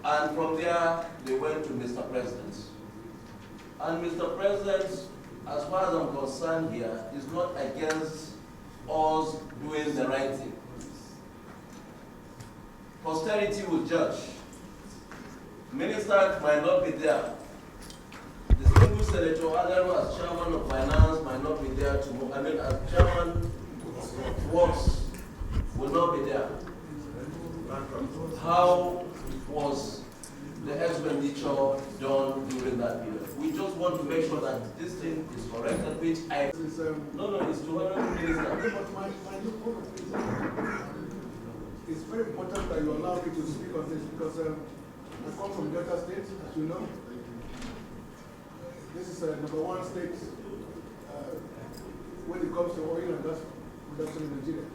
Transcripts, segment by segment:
And from there, they went to Mr. President. And Mr. President, as far as I'm concerned here, is not against us doing the right thing. Posterity will judge. Minister might not be there. The single Senator Adaro as chairman of finance might not be there tomorrow. I mean, as chairman of works will not be there. How was the expenditure done during that period? We just want to make sure that this thing is corrected, which I... No, it's to honorable minister. But my point it's very important that you allow me to speak on this because I come from Delta State, as you know. This is #1 state when it comes to oil and gas production in Nigeria.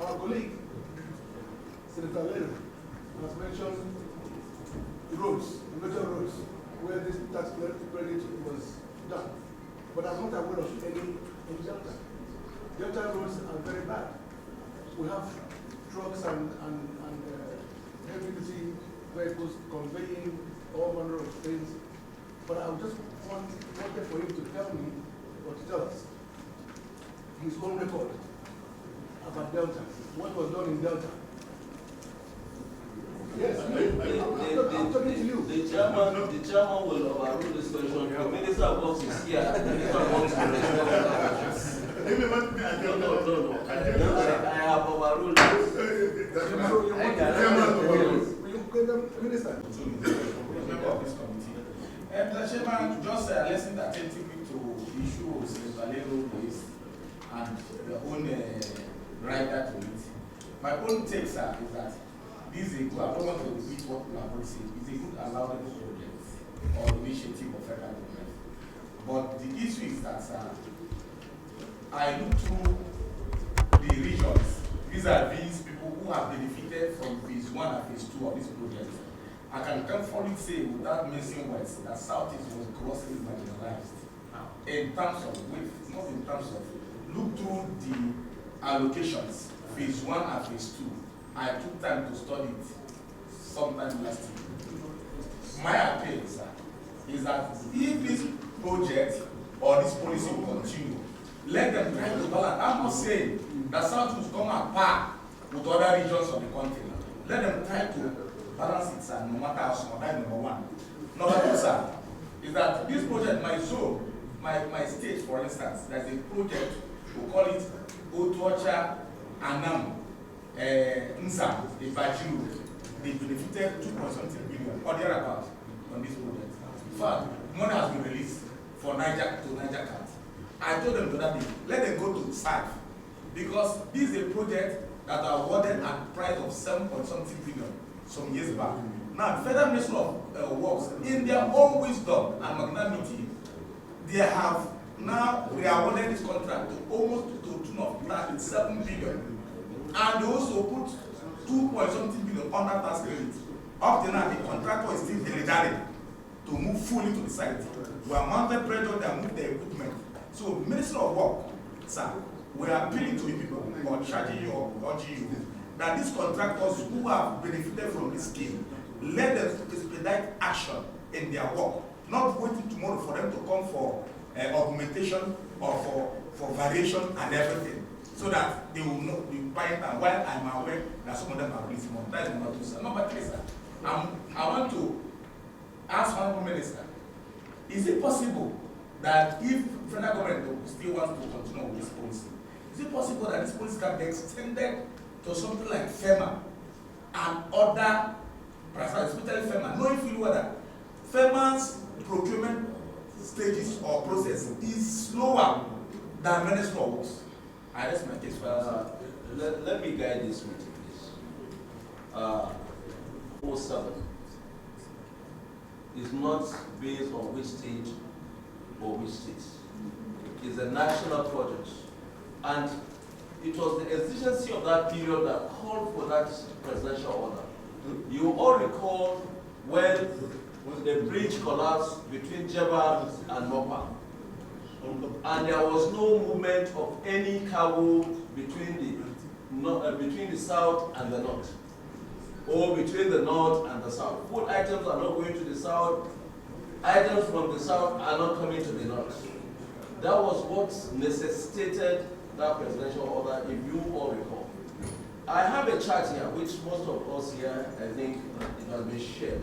Our colleague, Senator Naira, has mentioned roads, major roads, where this tax credit was done. But I'm not aware of any in Delta. Delta roads are very bad. We have trucks and heavy-duty vehicles conveying all manner of things. But I just wanted for him to tell me or to tell us his own record about Delta. What was done in Delta? Yes, I'm talking to you. The chairman will overrule this question. The minister of works is here. The minister of works will respond. No. I have overruled this. Minister. Mr. Chairman, just listen attentively to issues Mr. Lero raised and your own writer to it. My own take, sir, is that this is a good, I don't want to repeat what we have already said, it's a good allowable project or initiative of federal government. But the issue is that, sir, I look through the regions, vis-a-vis people who have benefited from phase 1 and phase 2 of this project. I can comfortably say, without missing words, that Southeast was grossly marginalized in terms of width, not in terms of look through the allocations, phase 1 and phase 2. I took time to study it sometime last year. My appeal, sir, is that if this project or this policy will continue, let them try to balance. I'm not saying that South will come apart with other regions of the country. Let them try to balance it, sir, no matter how small. That's number one. Number two, sir, is that this project, my zone, my state, for instance, there's a project, we call it Otuocha Anam Nsa, the Bajiru. They benefited 2.something billion or thereabouts on this project. In fact, money has been released for Niger to Niger Cat. I told them the other day, let them go to SAF because this is a project that are awarded at a price of 7.something billion some years back. Now, the Federal Ministry of Works, in their own wisdom and magnanimity, they have now re-awarded this contract to almost to the tune of 37 billion. And they also put 2.something billion under tax credit. Up to now, the contractor is still deliberating to move fully to the site. We are mounted pressure, they have moved the equipment. So, Ministry of Work, sir, we are appealing to you people, or charging you or urging you, that these contractors who have benefited from this scheme, let them expedite action in their work, not waiting tomorrow for them to come for augmentation or for variation and everything, so that they will not be buying. And while I'm aware that some of them are releasing money, that is number two, sir. Number three, sir, I want to ask Honorable Minister, is it possible that if federal government still wants to continue with this policy, is it possible that this policy can be extended to something like FEMA and other, especially FEMA, knowing fully well that FEMA's procurement stages or process is slower than Ministry of Works? I rest my case for let me guide this meeting, please. 07 is not based on which stage or which states. It is a national project. And it was the exigency of that period that called for that presidential order. You all recall when the bridge collapsed between Jebba and Mopa. And there was no movement of any cargo between the south and the north. or between the north and the south. Food items are not going to the south. Items from the south are not coming to the north. That was what necessitated that presidential order, if you all recall. I have a chart here, which most of us here, I think, it has been shared.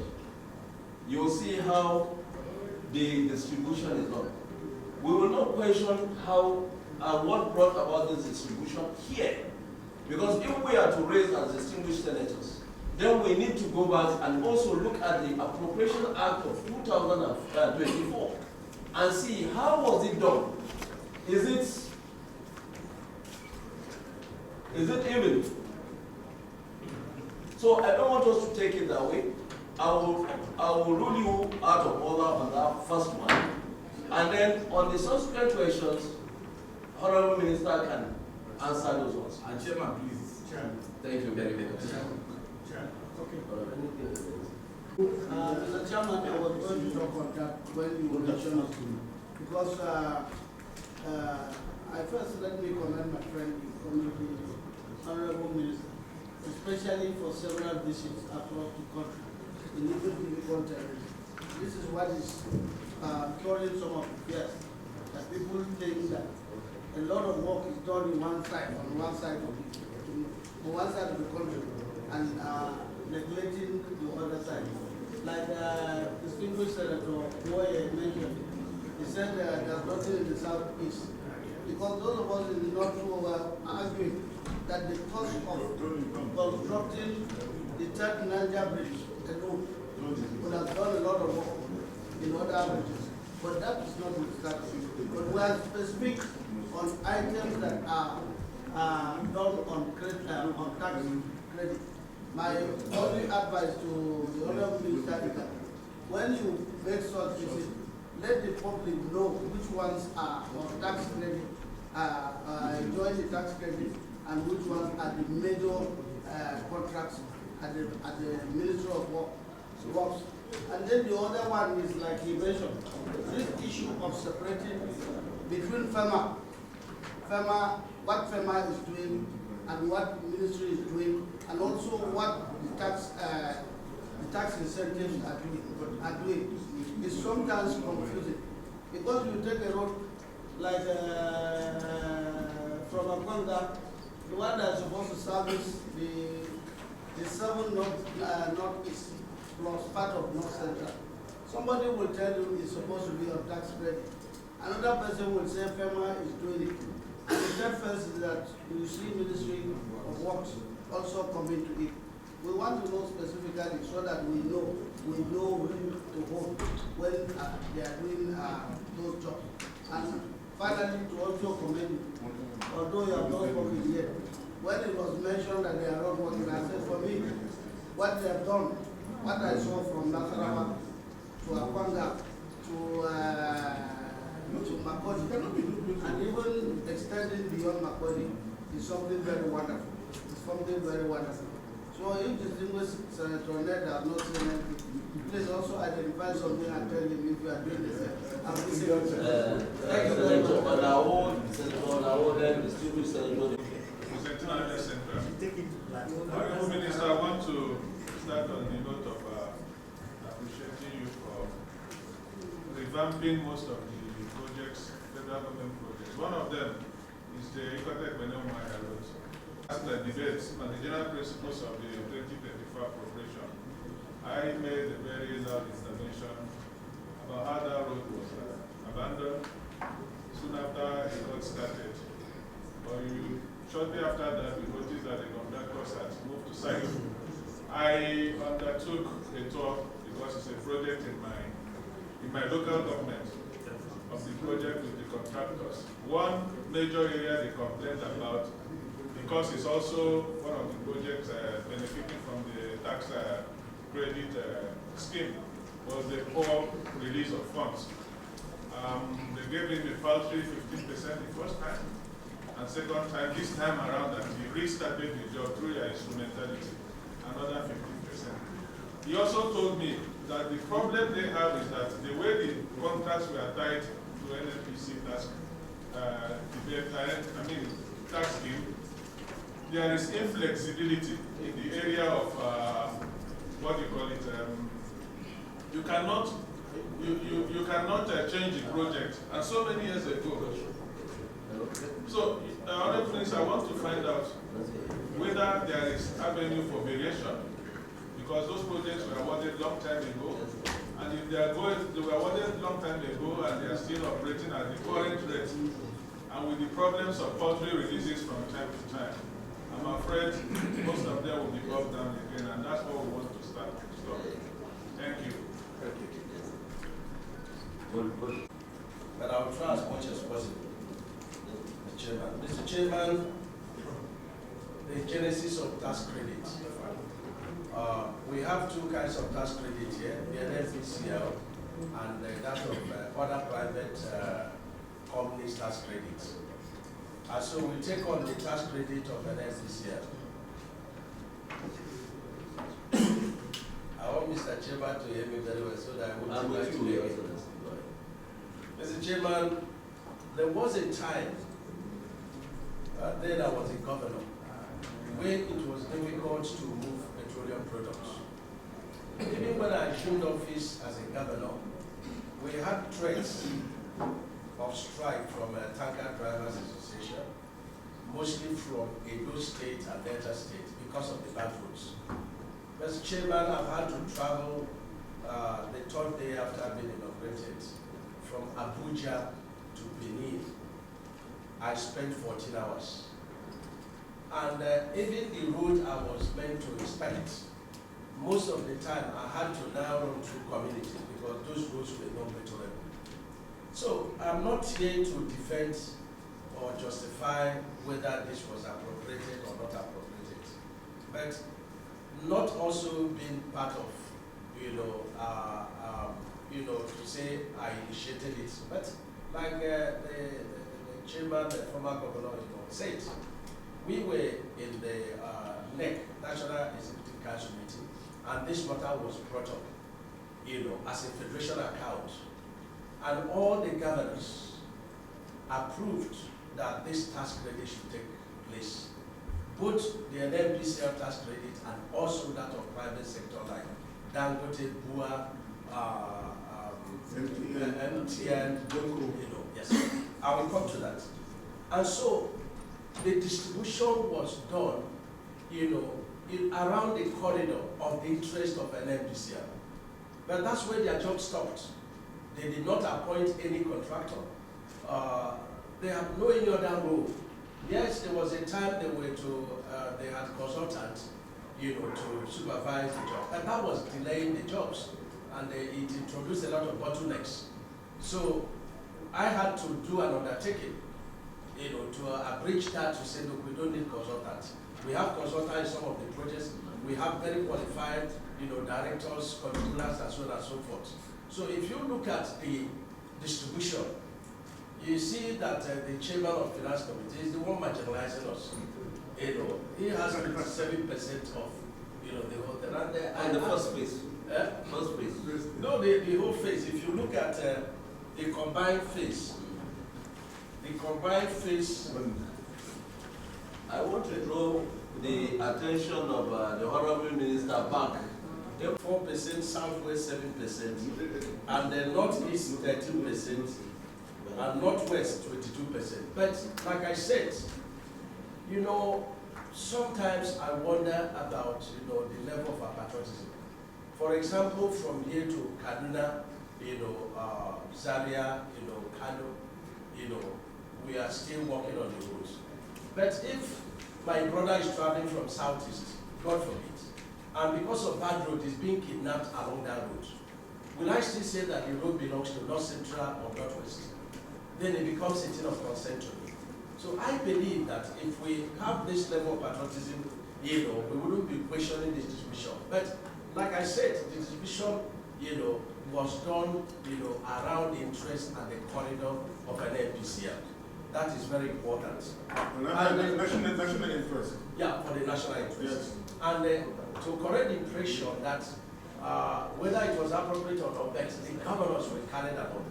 You'll see how the distribution is done. We will not question how and what brought about this distribution here. Because if we are to raise as distinguished senators, then we need to go back and also look at the Appropriation Act of 2024 and see how was it done. Is it even? So I don't want us to take it that way. I will rule you out of order on that first one. And then on the subsequent questions, Honorable Minister can answer those ones. And Chairman, please. Chairman. Thank you very much. Chairman. Okay. Mr. Chairman, I was going to talk on that when you mentioned us, because I first let me commend my friend, the Honorable Minister, especially for several visits across the country in even difficult areas. This is what is curing some of the fears, that people think that a lot of work is done on one side of the country, and neglecting the other side. Like distinguished Senator Boye mentioned, he said there's nothing in the southeast. Because those of us in the north were arguing that the cost of constructing the third Niger bridge alone would have done a lot of work in other bridges. But that is not the strategy. But we are specific on items that are done on tax credit. My only advice to the Honorable Minister is that when you make such visits, let the public know which ones are on tax credit, enjoying the tax credit, and which ones are the major contracts at the Ministry of Works. And then the other one is, like he mentioned, this issue of separating between what FEMA is doing and what the ministry is doing, and also what the tax incentives are doing. It's sometimes confusing, because you take a road like from Akwanga, the one that's supposed to service the 7 northeast plus part of north central. Somebody will tell you it's supposed to be on tax credit. Another person will say FEMA is doing it. And the third first is that you see Ministry of Works also come into it. We want to know specifically so that we know who to hold when they are doing those jobs. And finally, to also commend you, although you have not spoken yet, when it was mentioned that they are not working, I said for me, what they have done, what I saw from Naira to Akwanga to Makodi, and even extending beyond Makodi is something very wonderful. It's something very wonderful. So if distinguished Senator Ned has not seen anything, please also identify something and tell him if you are doing the same. Thank you very much. On our own, then distinguished Senator. Honorable Minister, I want to start on the note of appreciating you for revamping most of the projects, federal government projects. One of them is the Umahi road. After the debates on the general principles of the 2024 appropriation, I made a very loud intervention about how that road was abandoned soon after it got started. But shortly after that, we noticed that the contractors had moved to site. I undertook a tour because it's a project in my local government of the project with the contractors. One major area they complained about, because it's also one of the projects benefiting from the tax credit scheme, was the poor release of funds. They gave him a paltry 15% the first time, and second time, this time around, that he restarted the job through your instrumentality, another 15%. He also told me that the problem they have is that the way the contracts were tied to NNPC tax scheme, there is inflexibility in the area of, what do you call it, you cannot change the project, and so many years ago. So, other things I want to find out whether there is avenue for variation, because those projects were awarded long time ago, and if they were awarded long time ago and they are still operating at the current rate, and with the problems of poultry releases from time to time, I'm afraid most of them will be brought down again, and that's what we want to start. So, thank you. But I will try as much as possible. Mr. Chairman, the genesis of tax credit. We have two kinds of tax credit here, the NFPCL and that of other private companies' tax credits. So we take on the tax credit of NFPCL. I want Mr. Chairman to hear me very well so that I won't take that away. Mr. Chairman, there was a time then I was a governor when it was difficult to move petroleum products. Even when I assumed office as a governor, we had threats of strike from a Tanker Drivers Association, mostly from Edo State and Delta State because of the bad roads. Mr. Chairman, I've had to travel the third day after being inaugurated from Abuja to Benin. I spent 14 hours. And even the road I was meant to inspect, most of the time I had to now run through communities because those roads were not measurable. So I'm not here to defend or justify whether this was appropriated or not appropriated, but not also being part of, to say I initiated it, but like the chairman, the former governor, said, we were in the NEC, National Executive Council meeting, and this matter was brought up, as a federation account, and all the governors approved that this tax credit should take place, both the NPCL tax credit and also that of private sector like Dangote, Bua, MTN, yes, I will come to that. And so the distribution was done, around the corridor of the interest of an NPCL. But that's where their job stopped. They did not appoint any contractor. They have no any other role. Yes, there was a time they had consultants, to supervise the job, and that was delaying the jobs, and it introduced a lot of bottlenecks. So I had to do an undertaking, to abridge that, to say, look, we don't need consultants. We have consultants in some of the projects. We have very qualified, directors, controllers, and so on and so forth. So if you look at the distribution, you see that the chairman of finance committee is the one marginalizing us. He has 7% of, the whole thing. And the first phase. First phase. No, the whole phase. If you look at the combined phase, I want to draw the attention of the Honorable Minister back. 4%, Southwest 7%, and the Northeast 13%, and Northwest 22%. But like I said, sometimes I wonder about the level of patriotism. For example, from here to Kaduna, Zaria, Kano, we are still working on the roads. But if my brother is traveling from Southeast, God forbid, and because of bad road, is being kidnapped along that road, will I still say that the road belongs to North Central or Northwest? Then it becomes a thing of concern to me. So I believe that if we have this level of patriotism, we wouldn't be questioning this distribution. But like I said, the distribution, was done, around the interest and the corridor of an NPCL. That is very important. National interest. Yeah, for the national interest. Yes. And to correct the impression that whether it was appropriate or not, but the governors were carried along,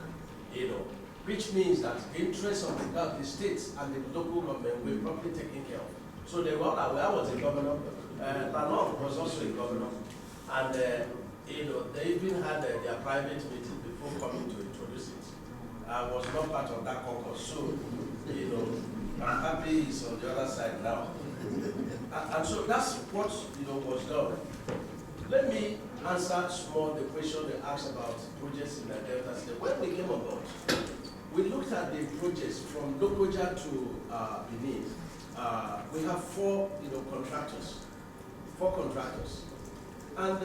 which means that the interests of the states and the local government were properly taken care of. So they were all aware I was a governor. Lanon was also a governor. And they even had their private meeting before coming to introduce it. I was not part of that caucus, so I'm happy he's on the other side now. And so that's what was done. Let me answer small the question they asked about projects in the Delta State. When we came on board, we looked at the projects from Lokoja to Benin. We have four contractors. And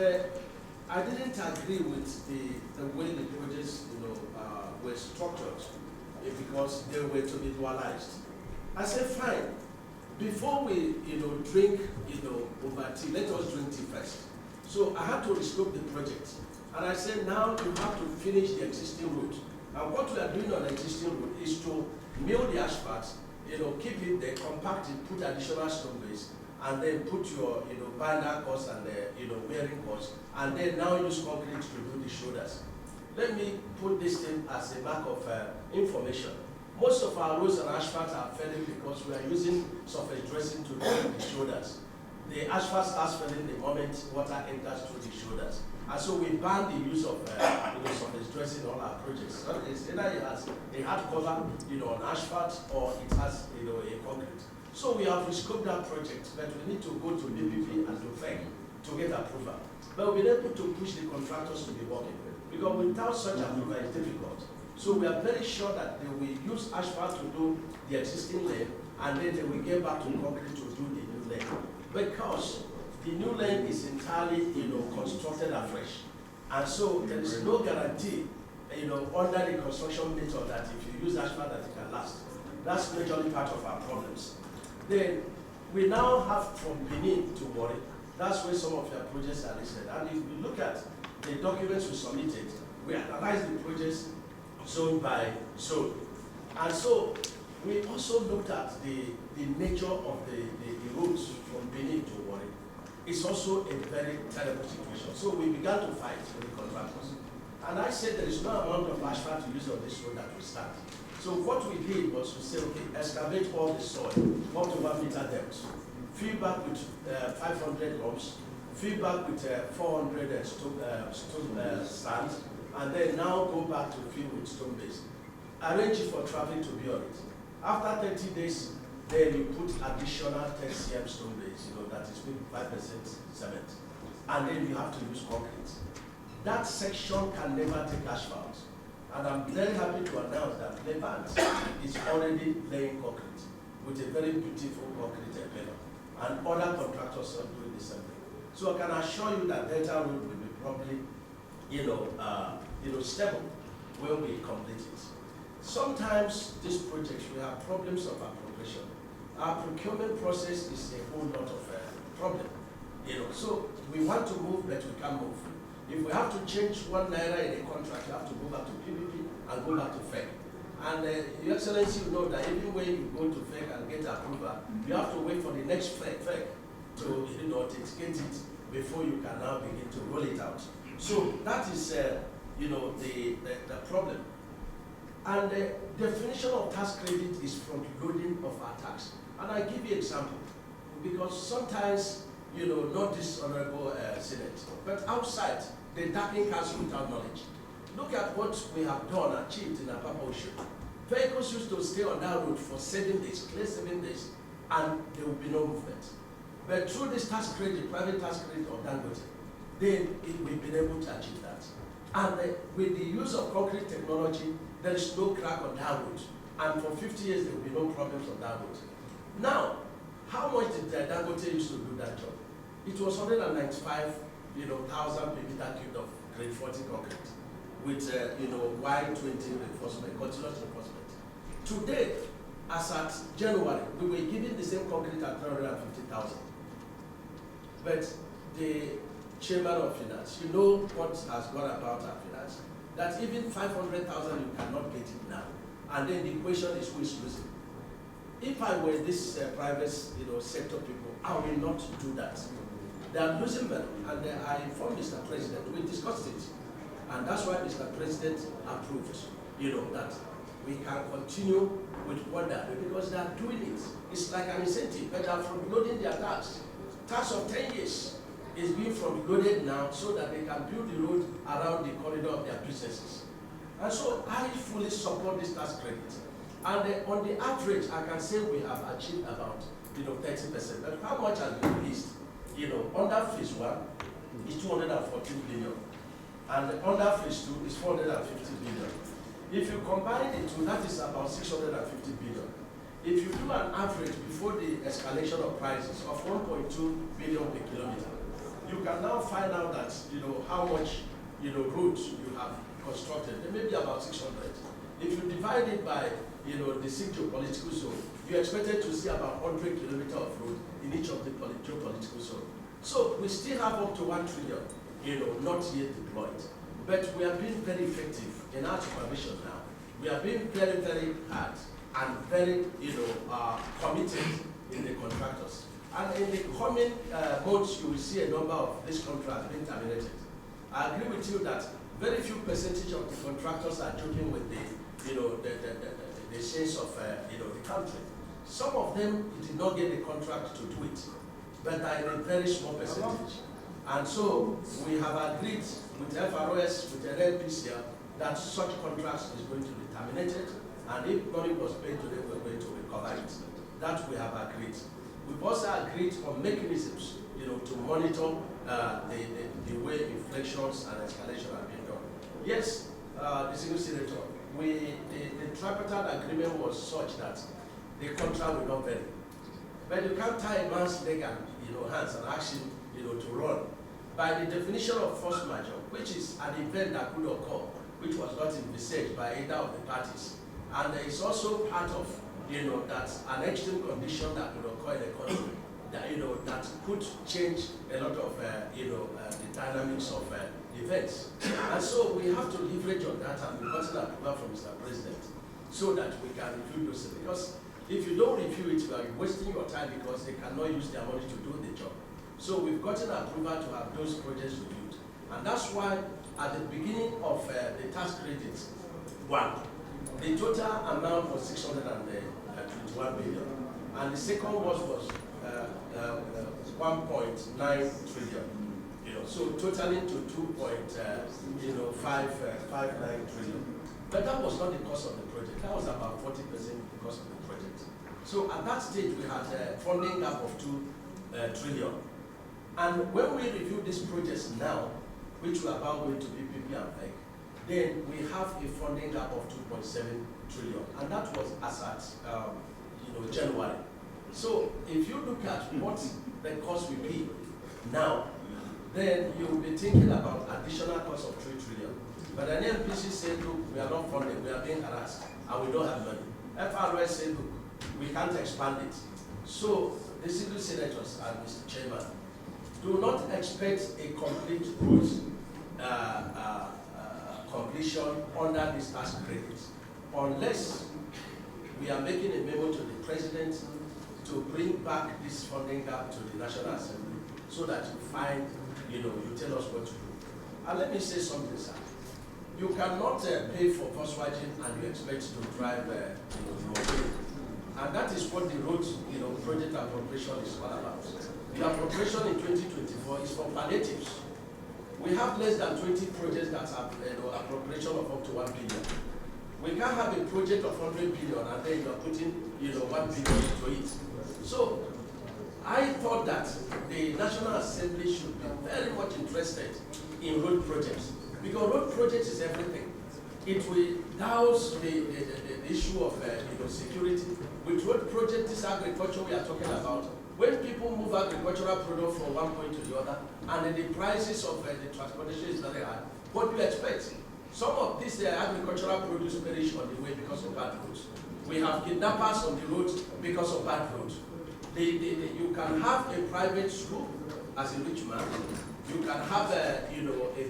I didn't agree with the way the projects were structured because they were to be dualized. I said, fine, before we drink over tea, let us drink tea first. So I had to rescope the project. And I said, now you have to finish the existing route. And what we are doing on the existing route is to mill the asphalt, keep it there, compact it, put additional stone base, and then put your binder cost and wearing cost, and then now use concrete to do the shoulders. Let me put this thing as a mark of information. Most of our roads and asphalt are failing because we are using surface dressing to do the shoulders. The asphalt starts failing the moment water enters through the shoulders. And so we ban the use of surface dressing on all our projects. So it's either it has a hard cover on asphalt or it has a concrete. So we have rescoped that project, but we need to go to BPP and to FEC to get approval. But we've been able to push the contractors to be working, because without such approval it's difficult. So we are very sure that they will use asphalt to do the existing lane, and then they will get back to concrete to do the new lane. Because the new lane is entirely constructed afresh. And so there is no guarantee under the construction method that if you use asphalt that it can last. That's majorly part of our problems. Then we now have from Benin to Warri. That's where some of your projects are listed. And if we look at the documents we submitted, we analyzed the projects zone by zone. And so we also looked at the nature of the roads from Benin to Warri. It's also a very terrible situation. So we began to fight with the contractors. And I said there is no amount of asphalt to use on this road that will start. So what we did was to say, okay, excavate all the soil, up to 1 meter depth, fill back with 500 lumps, fill back with 400 sand, and then now go back to fill with stone base. Arrange it for traffic to be on it. After 30 days, then you put additional 10 cm stone base, that is 5% cement. And then you have to use concrete. That section can never take asphalt. And I'm very happy to announce that Levant is already laying concrete with a very beautiful concrete pillar. And other contractors are doing the same thing. So I can assure you that Delta Road will be probably, stable when we complete it. Sometimes these projects, we have problems of appropriation. Our procurement process is a whole lot of problem. So we want to move, but we can't move. If we have to change 1 Naira in a contract, you have to go back to PPP and go back to FEC. And Your Excellency, you know that even when you go to FEC and get approval, you have to wait for the next FEC to authenticate it before you can now begin to roll it out. So that is the problem. And the definition of tax credit is from loading of our tax. And I give you an example, because sometimes, not this honorable Senate, but outside, they darken council without knowledge. Look at what we have done, achieved in Apapa Ocean. Vehicles used to stay on that road for 7 days, clear 7 days, and there will be no movement. But through this tax credit, private tax credit of Dangote, then we've been able to achieve that. And with the use of concrete technology, there is no crack on that road. And for 50 years, there will be no problems on that road. Now, how much did Dangote used to do that job? It was 195,000 per meter cubed of grade 40 concrete with Y20 reinforcement, continuous reinforcement. Today, as at January, we were giving the same concrete at 350,000. But the Chairman of Finance, you know what has gone about our finance, that even 500,000 you cannot get it now. And then the question is who is losing. If I were this private sector people, I will not do that. They are losing money, and I informed Mr. President, we discussed it. And that's why Mr. President approved, that we can continue with what they're doing because they are doing it. It's like an incentive, but they are front loading their tax. Tax of 10 years is being front loaded now so that they can build the road around the corridor of their businesses. And so I fully support this tax credit. And on the average, I can say we have achieved about 30%. But how much has been released? Under phase 1 is 214 billion. And under phase 2 is 450 billion. If you combine the two, that is about 650 billion. If you do an average before the escalation of prices of 1.2 billion per kilometer, you can now find out that how much roads you have constructed. There may be about 600. If you divide it by the 6 geopolitical zone, you expected to see about 100 kilometers of road in each of the geopolitical zone. So we still have up to 1 trillion, not yet deployed. But we are being very effective in our supervision now. We are being very, very hard and very, committed in the contractors. And in the coming months, you will see a number of these contracts being terminated. I agree with you that very few percentage of the contractors are joking with the sense of the country. Some of them did not get the contract to do it, but are in a very small percentage. And so we have agreed with FROS, with the NPCL, that such contracts is going to be terminated, and if money was paid to them, we're going to recover it. That we have agreed. We've also agreed on mechanisms, to monitor the way inflections and escalation are being done. Yes, distinguished senator, the tripartite agreement was such that the contract will not vary. But you can't tie a man's leg and hands and ask him to run. By the definition of force majeure, which is an event that could occur, which was not envisaged by either of the parties, and there is also part of that an extreme condition that could occur in the country that could change a lot of the dynamics of events. And so we have to leverage on that, and we've gotten approval from Mr. President so that we can review those. Because if you don't review it, you are wasting your time because they cannot use their money to do the job. So we've gotten approval to have those projects reviewed. And that's why at the beginning of the tax credits, the total amount was 621 billion. And the second was 1.9 trillion. So totaling to 2.559 trillion. But that was not the cost of the project. That was about 40% the cost of the project. So at that stage, we had a funding gap of 2 trillion. And when we review these projects now, which we are about going to be PPP and PEG, then we have a funding gap of 2.7 trillion. And that was as at January. So if you look at what the cost will be now, then you will be thinking about additional cost of 3 trillion. But the NPC said, look, we are not funded, we are being harassed, and we don't have money. FRS said, look, we can't expand it. So the civil senators and Mr. Chairman, do not expect a complete road completion under this tax credit, unless we are making a memo to the President to bring back this funding gap to the National Assembly so that you find, you tell us what to do. And let me say something, sir. You cannot pay for Volkswagen and you expect to drive your way. And that is what the road project appropriation is all about. The appropriation in 2024 is for palliatives. We have less than 20 projects that have appropriation of up to 1 billion. We can't have a project of 100 billion and then you are putting 1 billion into it. So I thought that the National Assembly should be very much interested in road projects, because road projects is everything. It will douse the issue of security. With road projects, this agriculture we are talking about, when people move agricultural product from one point to the other, and then the prices of the transportation is very high, what do you expect? Some of these agricultural produce perish on the way because of bad roads. We have kidnappers on the roads because of bad roads. You can have a private school as a rich man. You can have a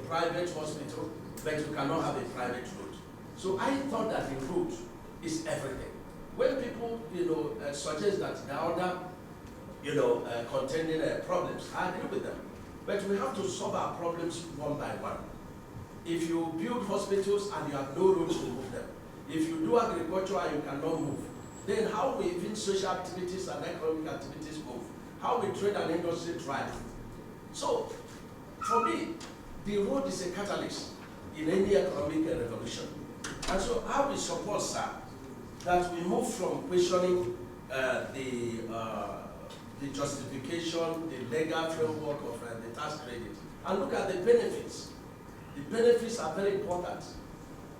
private hospital, but you cannot have a private road. So I thought that the road is everything. When people suggest that there are other contending problems, I agree with them. But we have to solve our problems one by one. If you build hospitals and you have no roads to move them, If you do agriculture and you cannot move, then how will even social activities and economic activities move? How will trade and industry thrive? So, for me, the road is a catalyst in any economic revolution. And so I will support, sir, that we move from questioning the justification, the legal framework of the tax credit, and look at the benefits. The benefits are very important.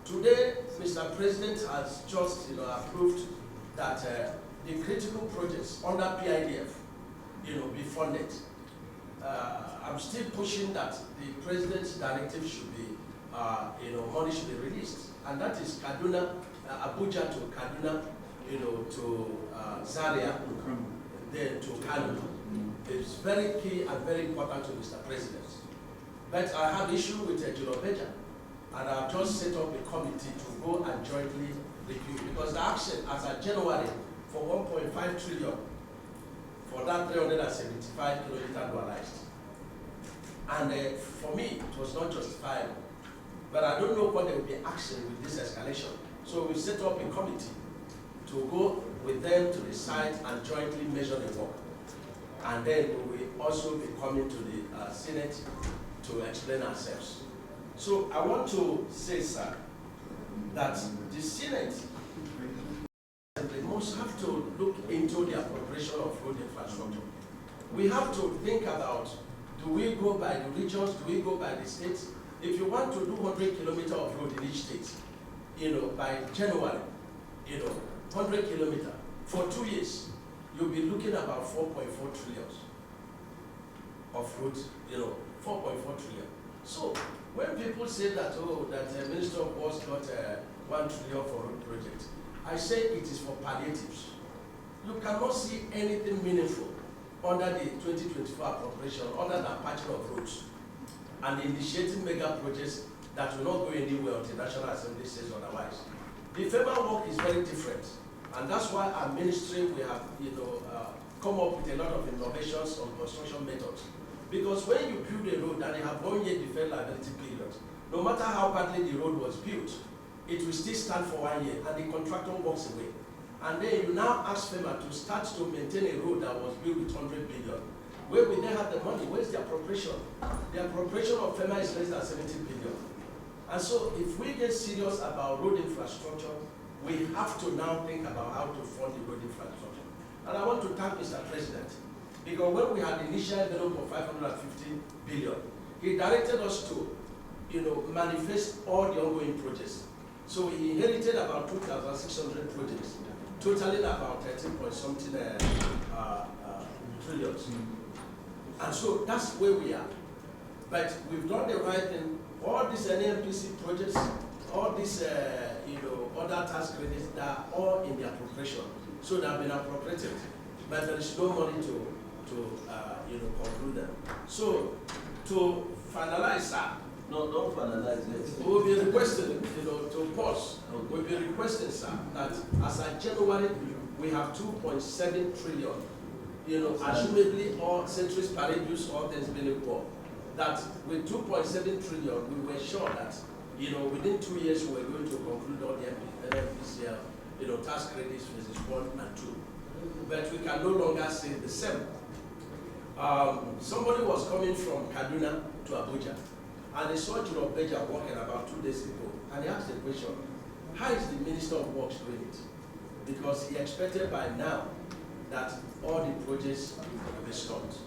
Today, Mr. President has just approved that the critical projects under PIDF be funded. I'm still pushing that the President's directive should be, money should be released. And that is Kaduna, Abuja to Kaduna, to Zaria, then to Kano. It's very key and very important to Mr. President. But I have issue with Jurobeja, and I've just set up a committee to go and jointly review, because the action as of January for 1.5 trillion for that 375 kiloliter dualized. And for me, it was not justifiable. But I don't know what there will be action with this escalation. So we set up a committee to go with them to the site and jointly measure the work. And then we will also be coming to the Senate to explain ourselves. So I want to say, sir, that the Senate must have to look into the appropriation of road infrastructure. We have to think about, do we go by the regions, do we go by the states? If you want to do 100 kilometers of road in each state, by January, 100 kilometers for 2 years, you'll be looking about 4.4 trillion of roads, 4.4 trillion. So when people say that, that the Minister of Works got 1 trillion for road project, I say it is for palliatives. You cannot see anything meaningful under the 2024 appropriation other than patching of roads and initiating mega projects that will not go anywhere until National Assembly says otherwise. The FEMA work is very different, and that's why our ministry, we have come up with a lot of innovations on construction methods. Because when you build a road and you have 1 year deferred liability period, no matter how badly the road was built, it will still stand for 1 year, and the contractor walks away. And then you now ask FEMA to start to maintain a road that was built with 100 billion. Where will they have the money? Where's the appropriation? The appropriation of FEMA is less than 70 billion. And so if we get serious about road infrastructure, we have to now think about how to fund the road infrastructure. And I want to thank Mr. President, because when we had the initial envelope of 550 billion, he directed us to, manifest all the ongoing projects. So we inherited about 2,600 projects, totaling about 13 point something trillions. And so that's where we are. But we've done the right thing. All these NMPC projects, all these other tax credits, they are all in the appropriation. So they have been appropriated, but there is no money to conclude them. So to finalize, sir. No, don't finalize it. We will be requesting, to pause. We will be requesting, sir, that as of January, we have 2.7 trillion. Assumedly all centuries parades, all things being equal, that with 2.7 trillion, we were sure that, within 2 years, we were going to conclude all the NFPCL, tax credits phases 1 and 2. But we can no longer say the same. Somebody was coming from Kaduna to Abuja, and he saw Jurobeja walking about 2 days ago, and he asked the question, how is the Minister of Works doing it? Because he expected by now that all the projects will be stopped.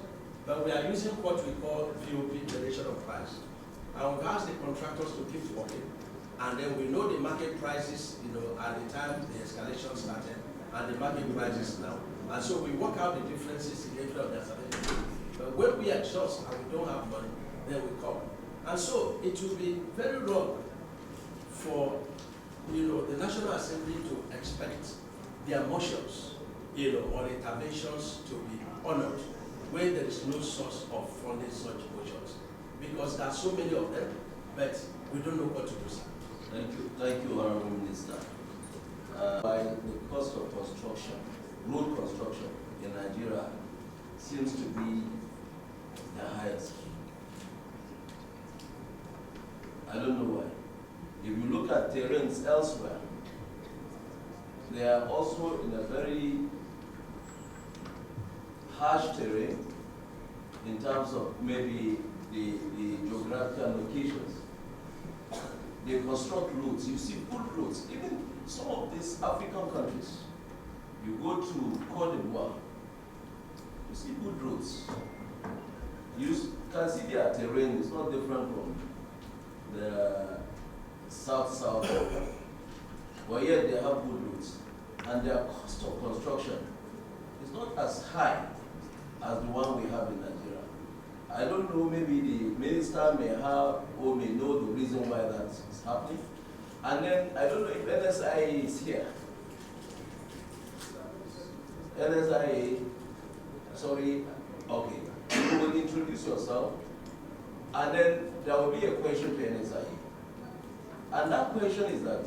But we are using what we call VOP, variation of price. And we ask the contractors to keep working, and then we know the market prices, at the time the escalation started, and the market prices now. And so we work out the differences in every of the escalation. But when we adjust and we don't have money, then we come. And so it will be very wrong for the National Assembly to expect their motions, or interventions to be honored when there is no source of funding such motions. Because there are so many of them, but we don't know what to do, sir. Thank you, Honorable Minister. By the cost of construction, road construction in Nigeria seems to be the highest. I don't know why. If you look at terrains elsewhere, they are also in a very harsh terrain in terms of maybe the geographical locations. They construct roads. You see good roads. Even some of these African countries, you go to Cote d'Ivoire, you see good roads. You can see their terrain is not different from the south, but yet they have good roads. And their cost of construction is not as high as the one we have in Nigeria. I don't know, maybe the minister may have or may know the reason why that is happening. And then, I don't know if NSIA is here. NSIA, sorry, okay. You will introduce yourself, and then there will be a question to NSIA. And that question is that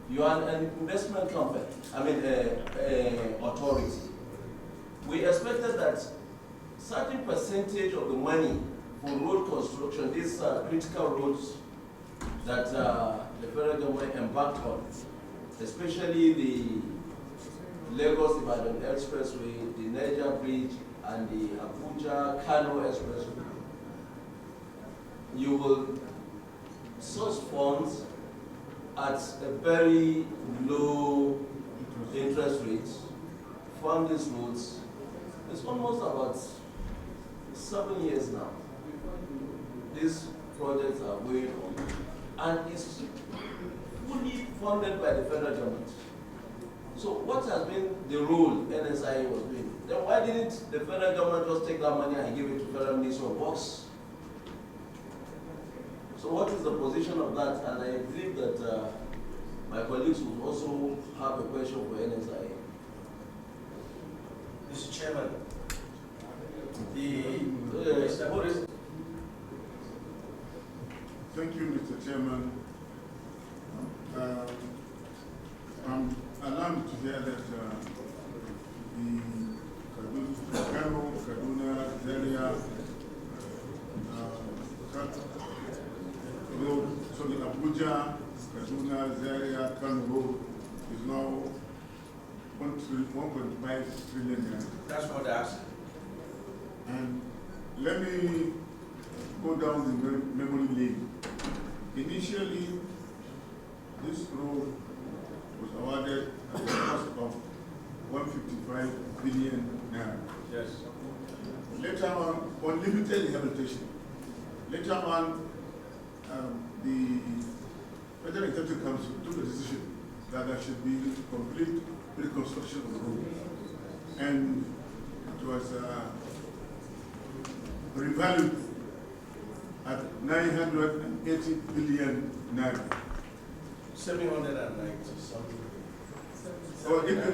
you are an investment company, authority. We expected that certain percentage of the money for road construction, these critical roads that the federal government embarked on, especially the Lagos-Ibadan Expressway, the Niger Bridge, and the Abuja-Kano Expressway, you will source funds at a very low interest rate, fund these roads. It's almost about 7 years now. These projects are going on, and it's fully funded by the federal government. So what has been the role NSIA was doing? Then why didn't the federal government just take that money and give it to Federal Ministry of Works? So what is the position of that? And I believe that my colleagues will also have a question for NSIA. Mr. Chairman, Thank you, Mr. Chairman. I'm alarmed to hear that the Kano, Kaduna, Zaria road, so the Abuja, Kaduna, Zaria, Kano road is now 1.5 trillion. that's what I asked. And let me go down the memory lane. Initially, this road was awarded at the cost of 155 billion naira. Yes. Later on, unlimited rehabilitation. Later on, the Federal Executive Council took a decision that there should be complete reconstruction of the road. And it was revalued at 980 billion naira. 790 something. So if you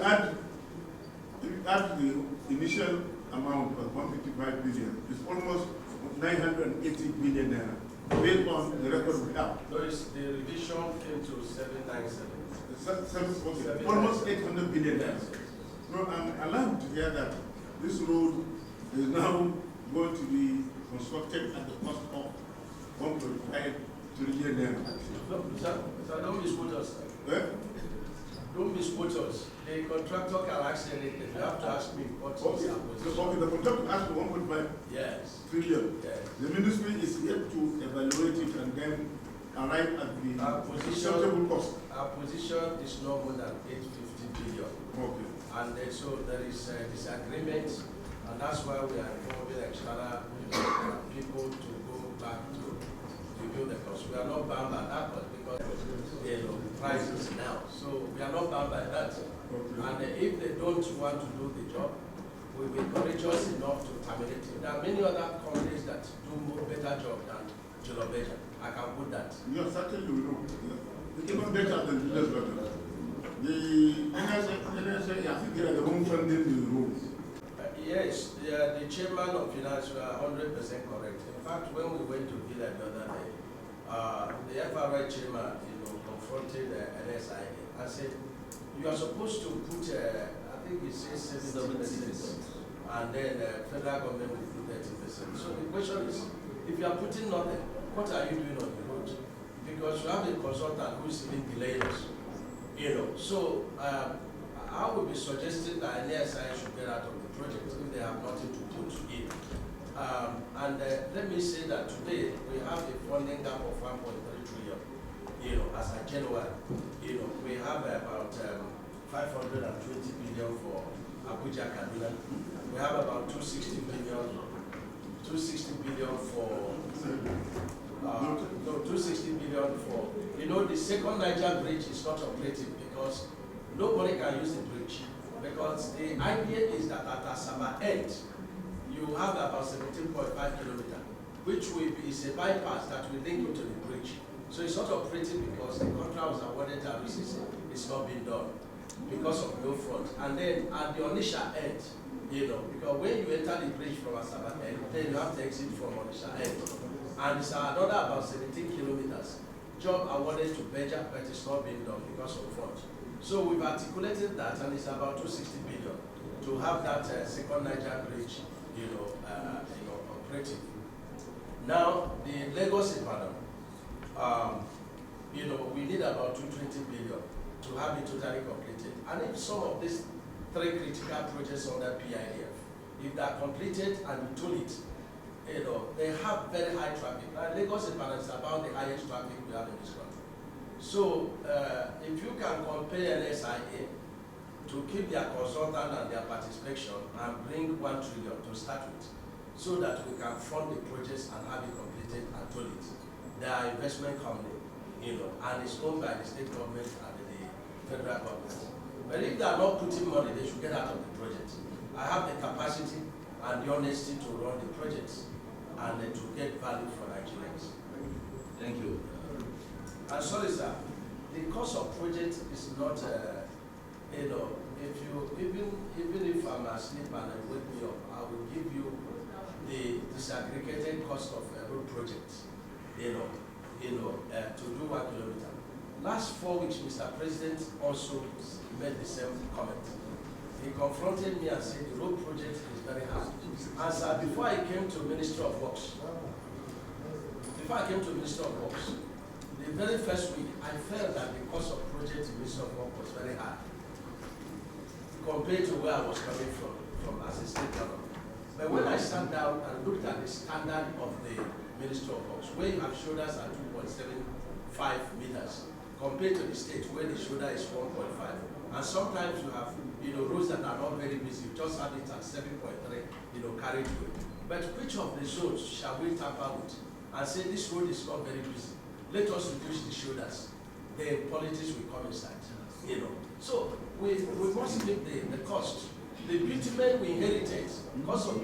add the initial amount of 155 billion, it's almost 980 billion naira, based on the record we have. No, the revision came to 797. Almost 800 billion naira. No, I'm alarmed to hear that this road is now going to be constructed at the cost of 1.5 trillion naira. So don't misquote us. Eh? Don't misquote us. The contractor can ask anything. You have to ask me what is our position. Okay, the contractor asked for 1.5 Yes. trillion. Yes. The ministry is yet to evaluate it and then arrive at the acceptable cost. Our position is no more than 850 billion. Okay. And so there is a disagreement, and that's why we are involving external people to go back to review the cost. We are not bound by that one because the prices now. So we are not bound by that. Okay. And if they don't want to do the job, we will be courageous enough to terminate it. There are many other companies that do more better job than Jolobeja. I can put that. Yes, certainly we know. Even better than the less better. The NSA, I think they are the one funding the roads. Yes, the chairman of finance were 100% correct. In fact, when we went to Villa the other day, the FRI chairman, confronted NSIA and said, you are supposed to put, I think it says 70%, and then the federal government will put 30%. So the question is, if you are putting nothing, what are you doing on the road? Because you have a consultant who is even delaying us. So I would be suggesting that NSI should get out of the project if they have nothing to put in. Let me say that today we have a funding gap of 1.3 trillion, as a January. We have about 520 billion for Abuja Kaduna. We have about 260 billion for 260 billion for, the second Niger bridge is not operating because nobody can use the bridge. Because the idea is that at Asaba end, you have about 17.5 kilometers, which is a bypass that will link into the bridge. So it's not operating because the contract was awarded to RCC. It's not being done because of no front. And then at the Onisha end, because when you enter the bridge from Asaba end, then you have to exit from Onisha end. And it's another about 17 kilometers. Job awarded to Beja, but it's not being done because of front. So we've articulated that, and it's about 260 billion to have that second Niger bridge, operating. Now the Lagos Ibadan, we need about 220 billion to have it totally completed. And if some of these three critical projects under PIDF, if they are completed and we tool it, they have very high traffic. Lagos Ibadan is about the highest traffic we have in this country. So if you can compare NSIA to keep their consultant and their participation and bring 1 trillion to start with, so that we can fund the projects and have it completed and toll it. They are investment company, and it's owned by the state government and the federal government. But if they are not putting money, they should get out of the project. I have the capacity and the honesty to run the projects and to get value for Nigerians. Thank you. And sorry, sir, the cost of project is not, even if I'm asleep and I wake me up, I will give you the disaggregated cost of a road project, to do 1 kilometer. Last 4 weeks, Mr. President also made the same comment. He confronted me and said the road project is very hard. And sir, before I came to Ministry of Works, the very first week, I felt that the cost of project in Ministry of Works was very high compared to where I was coming from as a state government. But when I sat down and looked at the standard of the Ministry of Works, where you have shoulders at 2.75 meters, compared to the state where the shoulder is 1.5, and sometimes you have roads that are not very busy, you just have it at 7.3, carried away. But which of the zones shall we tamper with and say this road is not very busy? Let us reduce the shoulders. Then politics will come inside. So we must keep the cost. The bitumen we inherited, cost of